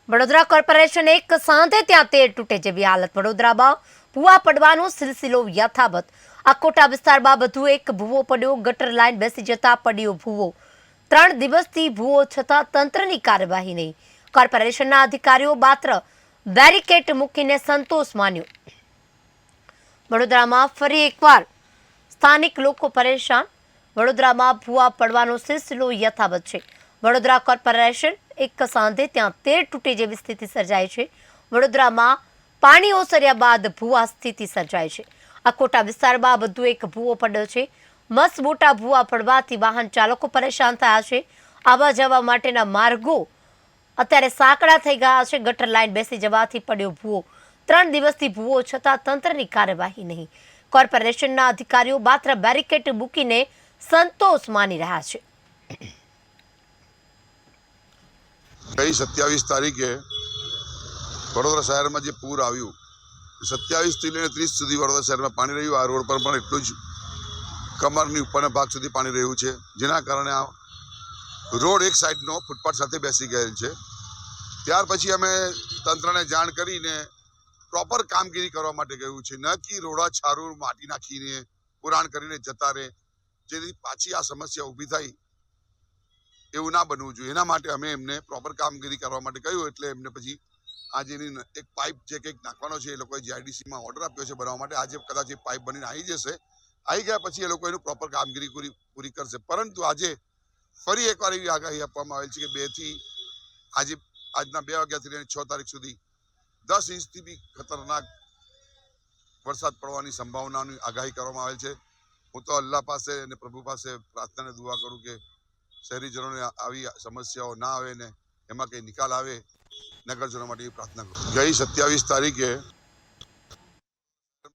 Vadodara corporation એક સાંધે ત્યાં તેર તૂટે જેવી હાલત. વડોદરામાં ભૂવા પડવાનો સિલસિલો યથાવત. આકોટા વિસ્તારમાં વધુ એક ભૂવો પડ્યો. ગટર લાઈન બેસી જતા પડ્યો ભૂવો. 3 દિવસથી ભૂવો છતાં તંત્રની કાર્યવાહી નહીં. કોર્પોરેશનના અધિકારીઓ માત્ર બેરિકેડ મૂકીને સંતોષ માન્યો. વડોદરામાં ફરી એકવાર સ્થાનિક લોકો પરેશાન. વડોદરામાં ભૂવા પડવાનો સિલસિલો યથાવત છે. વડોદરા કોર્પોરેશન એક સાંધે ત્યાં તેર તૂટે જેવી સ્થિતિ સર્જાય છે. વડોદરામાં પાણી ઓસર્યા બાદ ભૂવા સ્થિતિ સર્જાય છે. આકોટા વિસ્તારમાં વધુ એક ભૂવો પડ્યો છે. મસ્ત મોટા ભૂવા પડવાથી વાહન ચાલકો પરેશાન થયા છે. આવવા જવા માટેના માર્ગો અત્યારે સાંકડા થઈ ગયા છે. ગટર લાઈન બેસી જવાથી પડ્યો ભૂવો. 3 દિવસથી ભૂવો છતાં તંત્રની કાર્યવાહી નહીં. કોર્પોરેશનના અધિકારીઓ માત્ર બેરિકેડ મૂકીને સંતોષ માની રહ્યા છે. ગઈ 27 તારીખે વડોદરા શહેરમાં જે પૂર આવ્યું, 27 થી લઈને 30 સુધી વડોદરા શહેરમાં પાણી રહ્યું. આ રોડ પર પણ એટલું જ કમરની ઉપરના ભાગ સુધી પાણી રહ્યું છે, જેના કારણે આ રોડ એક સાઈડનો ફૂટપાથ સાથે બેસી ગયેલ છે. ત્યાર પછી અમે તંત્રને જાણ કરીને પ્રોપર કામગીરી કરવા માટે કહ્યું છે, ન કે રોડા છારું માટી નાખીને પુરાણ કરીને જતા રહે, જેથી પાછી આ સમસ્યા ઊભી થાય એવું ના બનવું જોઈએ. એના માટે અમે એમને પ્રોપર કામગીરી કરવા માટે કહ્યું. એટલે એમને પછી આજે એક પાઇપ જે કંઈક નાખવાનો છે, એ લોકોએ જીઆઈડીસીમાં ઓર્ડર આપ્યો છે બનાવવા માટે. આજે કદાચ એ પાઇપ બનીને આવી જશે. આવી ગયા પછી એ લોકો એનું પ્રોપર કામગીરી પૂરી કરશે. પરંતુ આજે ફરી એકવાર એવી આગાહી આપવામાં આવેલ છે કે આજના 2 વાગ્યાથી લઈને 6 તારીખ સુધી 10 ઇંચથી બી ખતરનાક વરસાદ પડવાની સંભાવનાની આગાહી કરવામાં આવેલ છે. હું તો અલ્લાહ પાસે અને પ્રભુ પાસે પ્રાર્થના અને દુઆ કરું કે શહેરીજનોને આવી સમસ્યાઓ ના આવે ને એમાં કંઈ નિકાલ આવે. નગરજનો માટે પ્રાર્થના કરું. ગઈ 27 તારીખે